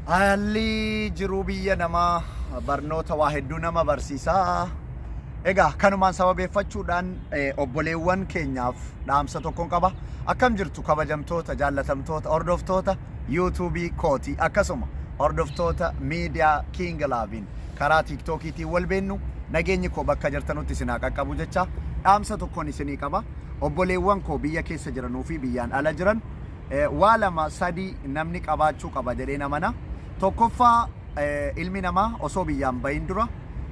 Haalli jiruu biyya namaa barnoota waa hedduu nama barsiisaa. Egaa kanumaan sababeeffachuudhaan obboleewwan keenyaaf dhaamsa tokkoon qaba. Akkam jirtu kabajamtoota, jaallatamtoota, hordoftoota YouTube kooti akkasuma hordoftoota miidiyaa King Laviin karaa TikTokiitiin wal beennu nageenyi koo bakka jirtanutti isin haa qaqqabu jecha dhaamsa tokkoon isinii qaba. Obboleewwan koo biyya keessa jiranuu fi biyyaan ala jiran waa lama sadii namni qabaachuu qaba jedhee namana. Tokkoffaa ilmi namaa osoo biyyaan bahin dura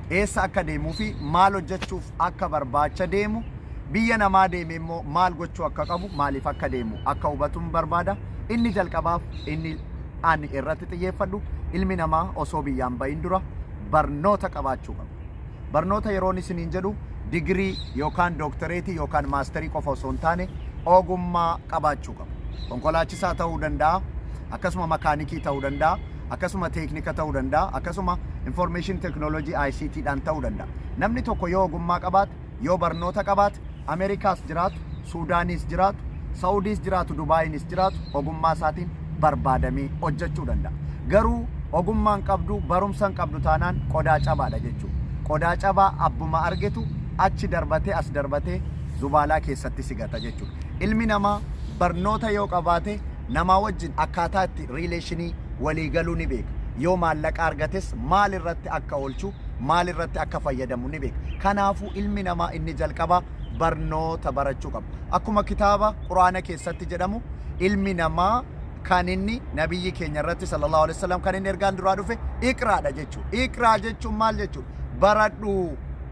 eessa akka deemuu fi maal hojjechuuf akka barbaacha deemu, biyya namaa deeme immoo maal gochuu akka qabu, maaliif akka deemu akka hubatuun barbaada. Inni jalqabaaf inni ani irratti xiyyeeffadhu ilmi namaa osoo biyyaan bahin dura barnoota qabaachuu qaba. Barnoota yeroon isiniin jedhu digirii yookaan dooktareetii yookaan maasterii qofa osoo hin taane ogummaa qabaachuu qaba. Konkolaachisaa ta'uu danda'a, akkasuma makaanikii ta'uu danda'a, akkasuma teeknika ta'uu danda'a, akkasuma information technology ICT dhaan ta'uu danda'a. Namni tokko yoo ogummaa qabaate, yoo barnoota qabaate, Ameerikaas jiraatu, Suudaanis jiraatu, Saawudiis jiraatu, Dubaayinis jiraatu, ogummaa isaatiin barbaadamee hojjechuu danda'a. Garuu ogummaan qabdu, barumsan qabdu taanaan qodaa cabaadha jechuudha. Qodaa cabaa abbuma argetu achi darbatee as darbatee zubaalaa keessatti sigata jechuudha. Ilmi namaa barnoota yoo qabaate namaa wajjin akkaataa itti riileeshinii walii galuu ni beeka. Yoo maallaqa argates maal irratti akka oolchu, maal irratti akka fayyadamu ni beeka. Kanaafuu ilmi namaa inni jalqabaa barnoota barachuu qaba. Akkuma kitaaba Quraana keessatti jedhamu ilmi namaa kan inni nabiyyi keenya irratti sallallahu alaihi wasallam kan inni ergaan duraa dhufe iqraadha jechuudha. Iqraa jechuun maal jechuudha? Baradhu,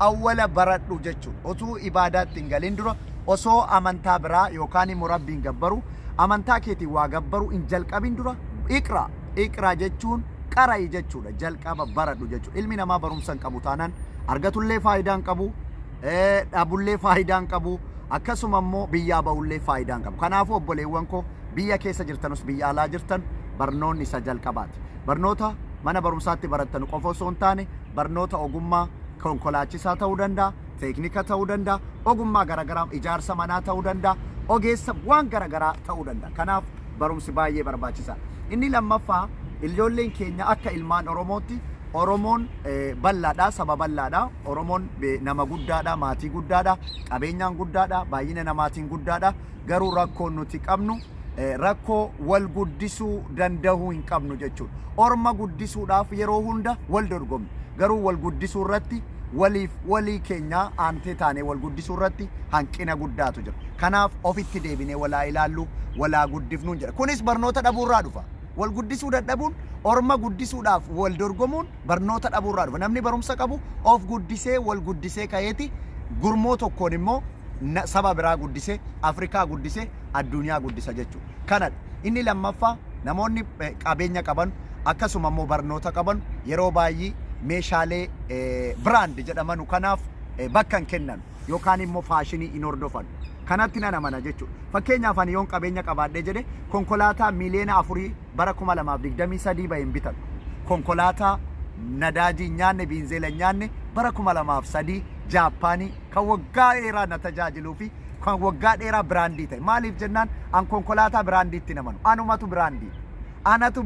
awwala baradhu jechuudha. Osoo ibaadaatti hin galin dura osoo amantaa biraa yookaan immoo rabbiin gabbaru amantaa keetiin waa gabbaru hin jalqabin dura iqraa. Iqraa jechuun qara'i jechuudha. Jalqaba baradhu jechuudha. Ilmi namaa barumsa hin qabu taanaan argatullee faayidaa hin qabu, dhabullee faayidaa hin qabu, akkasuma immoo biyyaa bahullee faayidaa hin qabu. Kanaafuu obboleewwan koo biyya keessa jirtanus biyya alaa jirtan barnoonni isa jalqabaati. Barnoota mana barumsaatti barattan qofa osoo hin taane barnoota ogummaa konkolaachisaa ta'uu danda'a, teeknika ta'uu danda'a, ogummaa garagaraa ijaarsa manaa ta'uu danda'a, ogeessa waan garagaraa ta'uu danda'a. Kanaaf barumsi baay'ee barbaachisaadha. Inni lammaffaa ijoolleen keenya akka ilmaan Oromootti Oromoon bal'aadha, saba bal'aadha. Oromoon nama guddaadha, maatii guddaadha, qabeenyaan guddaadha, baay'ina namaatiin guddaadha. Garuu rakkoon nuti qabnu rakkoo wal guddisuu danda'uu hin qabnu jechuudha. Orma guddisuudhaaf yeroo hunda wal dorgomna. Garuu wal guddisuu irratti walii keenya aantee taanee wal guddisuu irratti hanqina guddaatu jira. Kanaaf ofitti deebinee walaa ilaallu, walaa guddifnu jira. Kunis barnoota dhabuurraa dhufa. Wal guddisuu dadhabuun, orma guddisuudhaaf wal dorgomuun barnoota dhabuurraa dhufa. Namni barumsa qabu of guddisee wal guddisee ka'eeti gurmoo tokkoon immoo saba biraa guddisee, Afrikaa guddisee, addunyaa guddisa jechuudha. Kanadha. Inni lammaffaa namoonni qabeenya qaban akkasuma immoo barnoota qaban yeroo baay'ee meeshaalee brand jedhamanu kanaaf bakka hin kennan yookaan immoo faashinii hin hordofan. Kanatti nan amana jechuudha. Fakkeenyaaf ani yoon qabeenya qabaadhee jedhe konkolaataa miliyoona 4 bara 2023 bahin bitan. Konkolaataa nadaajii hin nyaanne, biinzeela hin nyaanne bara 2003 Jaappaanii kan waggaa dheeraa na tajaajiluu fi kan waggaa dheeraa biraandii ta'e. Maaliif jennaan an konkolaataa biraandiitti namanu. Anumatu biraandii. Anatu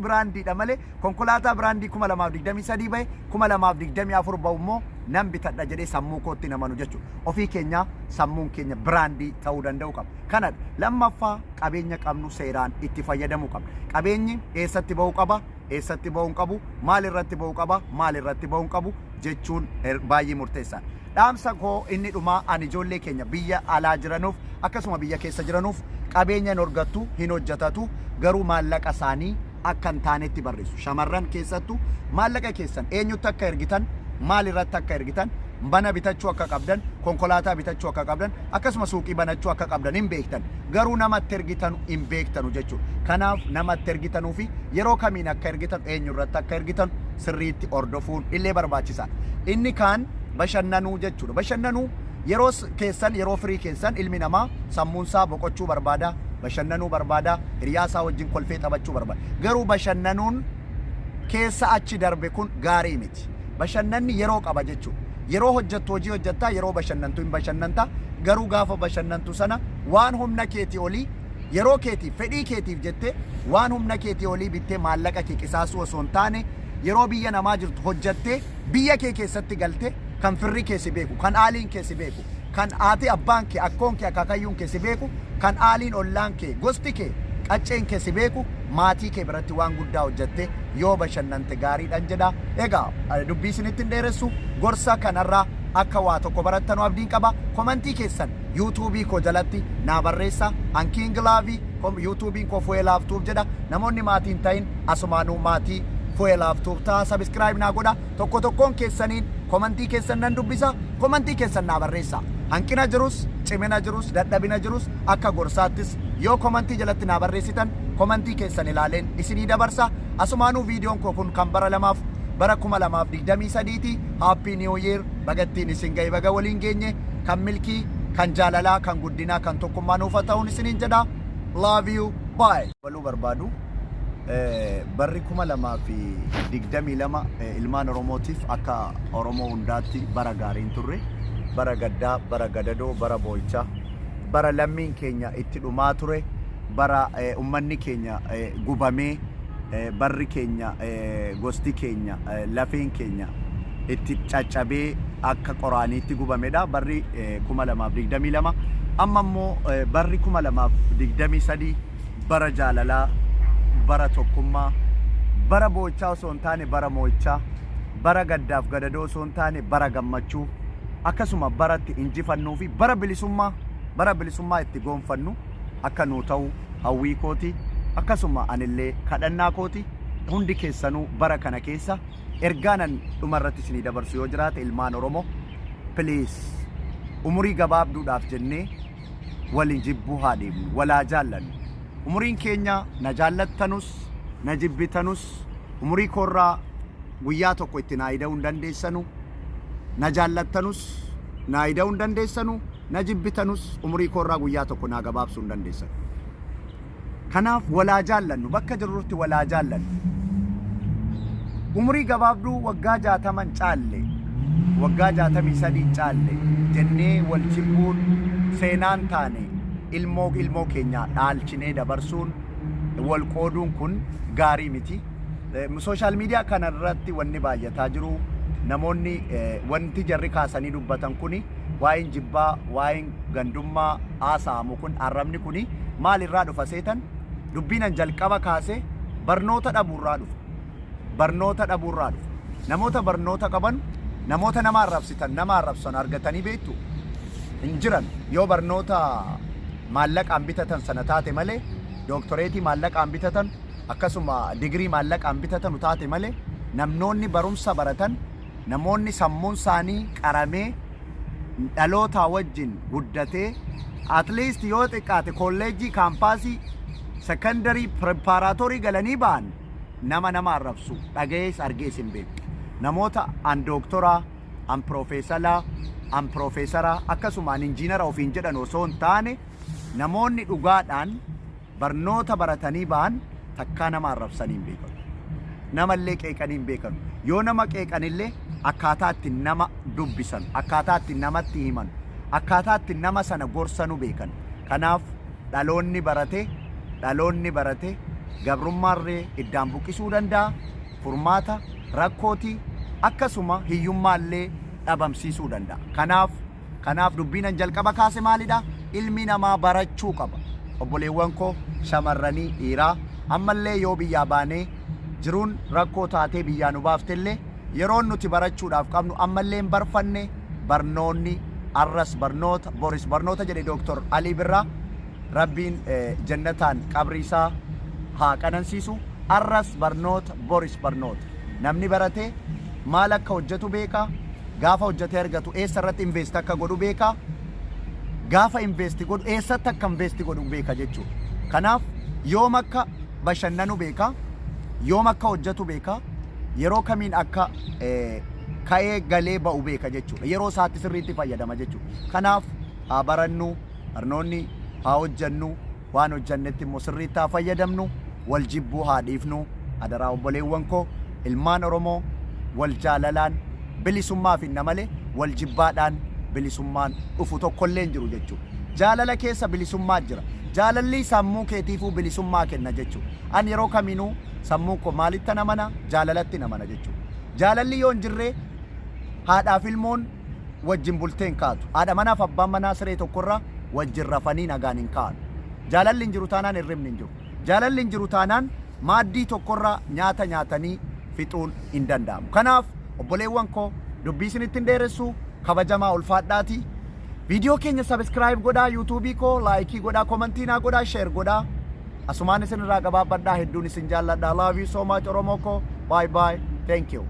biraandiidha malee konkolaataa biraandii 2023 bahe 2024 bahu immoo nan bitadha jedhee sammuu kootti namanu jechuudha. Ofii keenya sammuun keenya biraandii ta'uu danda'u qaba. Kanadha. Lammaffaa qabeenya qabnu seeraan itti fayyadamuu qabna. Qabeenyi eessatti bahuu qaba, eessatti bahuu hin qabu, maal irratti bahuu qaba, maal irratti bahuu hin qabu jechuun baay'ee murteessaadha. Dhaamsa koo inni dhumaa ani ijoollee keenya biyya alaa jiranuuf akkasuma biyya keessa jiranuuf qabeenya hin horgattu, hin hojjetatu, garuu maallaqa isaanii akka hin taanetti barreessu. Shamarran keessattuu maallaqa keessan eenyutti akka ergitan, maal irratti akka ergitan, mana bitachuu akka qabdan, konkolaataa bitachuu akka qabdan, akkasuma suuqii banachuu akka qabdan hin beektan. Garuu namatti ergitan hin beektanu jechuudha. Kanaaf namatti ergitanuu fi yeroo kamiin akka ergitan, eenyu irratti akka ergitan sirriitti hordofuun illee barbaachisaadha. Inni kaan bashannanuu jechuudha. Bashannanuu yeroo keessan, yeroo firii keessan ilmi namaa sammuunsaa boqochuu barbaada, bashannanuu barbaada, hiriyaasaa wajjin kolfee taphachuu barbaada. Garuu bashannanuun keessa achi darbe kun gaarii miti. Bashannanni yeroo qaba jechuudha. Yeroo hojjettu hojii hojjettaa, yeroo bashannantu hin bashannanta. Garuu gaafa bashannantu sana waan humna keetii olii yeroo keetiif fedhii keetiif jettee waan humna keetii olii bittee maallaqa kee qisaasuu osoo hin taane yeroo biyya namaa jirtu hojjattee biyya kee keessatti galtee kan firri kee si beeku, kan aaliin kee si beeku, kan haati abbaan kee, akkoon kee, akaakayyuun kee si beeku, kan aaliin ollaan kee, gosti kee, qacceen kee si beeku, maatii kee biratti waan guddaa hojjattee yoo bashannante gaariidhaan jedha. Egaa dubbii isinitti hin dheeressu, gorsa kanarraa akka waa tokko barattanu abdiin qaba. Komantii keessan yuutuubii koo jalatti naa barreessa. Ankiin Gilaavii yuutuubiin koo Fu'ee Laaftuuf jedha. Namoonni maatiin ta'in asumaanuu maatii Fu'ee Laaftuuf ta'a. Sabiskiraayib naa godha. Tokko tokkoon keessaniin komantii keessan nan dubbisa. Komantii keessan naa barreessa. Hanqina jirus, cimina jirus, dadhabina jirus akka gorsaattis yoo komantii jalatti naa barreessitan komantii keessan ilaaleen isinii dabarsa. Asumaanuu viidiyoon koo kun kan bara 2023ti. Happy New Year. Bagattiin isin ga'e baga waliin geenye kan milkii, kan jaalalaa, kan guddinaa, kan tokkummaa nuuf ta'uun isiniin jedha. Love you. Bye. Waluu barbaadu. Barri 2022 ilmaan Oromootiif akka Oromoo hundaatti bara gaariin turre. Bara gaddaa, bara gadadoo, bara boo'ichaa, bara lammiin keenya itti dhumaa ture, bara ummanni keenya gubamee, barri keenya, gosti keenya, lafeen keenya itti caccabee akka qoraaniitti gubamedha. Barri 2022 amma immoo barri 2023 bara jaalalaa, bara tokkummaa, bara boo'ichaa osoo hin taane bara moo'ichaa, bara gaddaaf gadadoo osoo hin taane bara gammachuu, akkasuma baratti injifannuu fi bara bilisummaa itti goonfannu akka nuu ta'u hawwii kooti. Akkasuma anillee kadhannaa kooti. Hundi keessanuu bara kana keessa ergaanan dhumarratti isinii dabarsu yoo jiraate ilmaan Oromoo, please umurii gabaabduudhaaf jennee waliin jibbuu haa deemnu, walaa jaallannu. Umuriin keenya na jaallattanus, na jibbitanus, umurii koorraa guyyaa tokko itti naa ida'uu hin dandeessanu. Na jaallattanus naa ida'uu hin dandeessanu, na jibbitanus umurii koorraa guyyaa tokko naa gabaabsuu hin dandeessanu. Kanaaf walaa jaallannu, bakka jirrutti walaa jaallannu. Umurii gabaabduu waggaa 60 caalle, waggaa 63 caalle jennee wal jibbuun seenaan taane ilmoo keenya dhaalchinee dabarsuun wal qooduun kun gaarii miti. Sooshaal miidiyaa kanarratti wanni baay'ataa jiru. Namoonni wanti jarri kaasanii dubbatan kuni waa'een jibbaa, waa'een gandummaa haasa'amu kun arrabni kuni maalirraa dhufa seetan? Dubbiinan jalqaba kaase barnoota dhabuurraa dhufa. Barnoota dhabuurraa dhufa. Namoota barnoota qaban, namoota nama arrabsitan, nama arrabsan argatanii beektu hin jiran. Yoo barnoota maallaqaan bitatan sana taate malee, dooktoreetii maallaqaan bitatan, akkasuma digirii maallaqaan bitatan taate malee, namnoonni barumsa baratan, namoonni sammuun isaanii qaramee dhalootaa wajjin guddatee at least yoo xiqqaate kolleejjii, kaampaasii, sekondarii, preparaatorii galanii ba'an nama arrabsu dhagees argees hin beeku. Namoota an dooktoraa, an piroofeesaraa, akkasuma an injiinara ofiin jedhan osoo hin taane namoonni dhugaadhaan barnoota baratanii ba'an takkaa nama arrabsanii hin beekanu. Namallee qeeqanii hin beekanu. Yoo nama qeeqanillee akkaataa itti nama dubbisan, akkaataa itti namatti himan, akkaataa itti nama sana gorsanu beekan. Kanaaf dhaloonni barate gabrummaarree iddaan buqqisuu danda'a, furmaata rakkootii akkasuma hiyyummaallee dhabamsiisuu danda'a. Kanaaf dubbiinan jalqaba kaase maalidha? Ilmi namaa barachuu qaba. Obboleewwan koo shamarranii dhiiraa ammallee yoo biyyaa baanee jiruun rakkoo taatee biyyaa nu baaftellee yeroon nuti barachuudhaaf qabnu ammallee hin barfanne. Barnoonni arras barnoota, boris barnoota jedhe Dooktor Alii Birraa, rabbiin jannataan qabrii isaa haa qanansiisu. Arras barnoota, boris barnoota. Namni baratee maal akka hojjetu beeka. Gaafa hojjetee argatu eessarratti invest akka godhu beeka. Gaafa investi godhu eessatti akka investi godhu beeka jechuudha. Kanaaf yoom akka bashannanu beeka, yoom akka hojjetu beeka, yeroo kamiin akka ka'ee galee ba'u beeka jechuudha. Yeroo isaatti sirriitti fayyadama jechuudha. Kanaaf haa barannu, barnoonni haa hojjennu, waan hojjennetti immoo sirriitti haa fayyadamnu, wal jibbuu haa dhiifnu. Adaraa obboleewwan koo ilmaan Oromoo wal jaalalaan bilisummaa finna malee wal jibbaadhaan bilisummaan dhufu tokkollee hin jiru jechuudha. jaalala keessa bilisummaa jira. Jaalalli sammuu keetiifuu bilisummaa kenna jechuudha. Ani yeroo kaminuu sammuu koo maalitti namana? Jaalalatti namana jechuudha. Jaalalli yoo hin jirre haadhaaf ilmoon wajjin bulteen kaatu. Haadha manaaf abbaan manaa siree tokkorra wajjin rafanii nagaan hin kaa'an. Jaalalli hin jiru taanaan hirribni hin jiru. Jaalalli hin jiru taanaan maaddii tokkorra nyaata nyaatanii fixuun hin danda'amu. Kanaaf obboleewwan koo dubbii isinitti hin dheeressu, kabajamaa ulfaadhaati. Viidiyoo keenya subscribe godhaa, YouTube koo like godhaa, commentii naa godhaa, share godhaa. Asumaan isin irraa gabaabadhaa, hedduun isin jaalladha. Love you so much Oromoo koo. Bye bye. Thank you.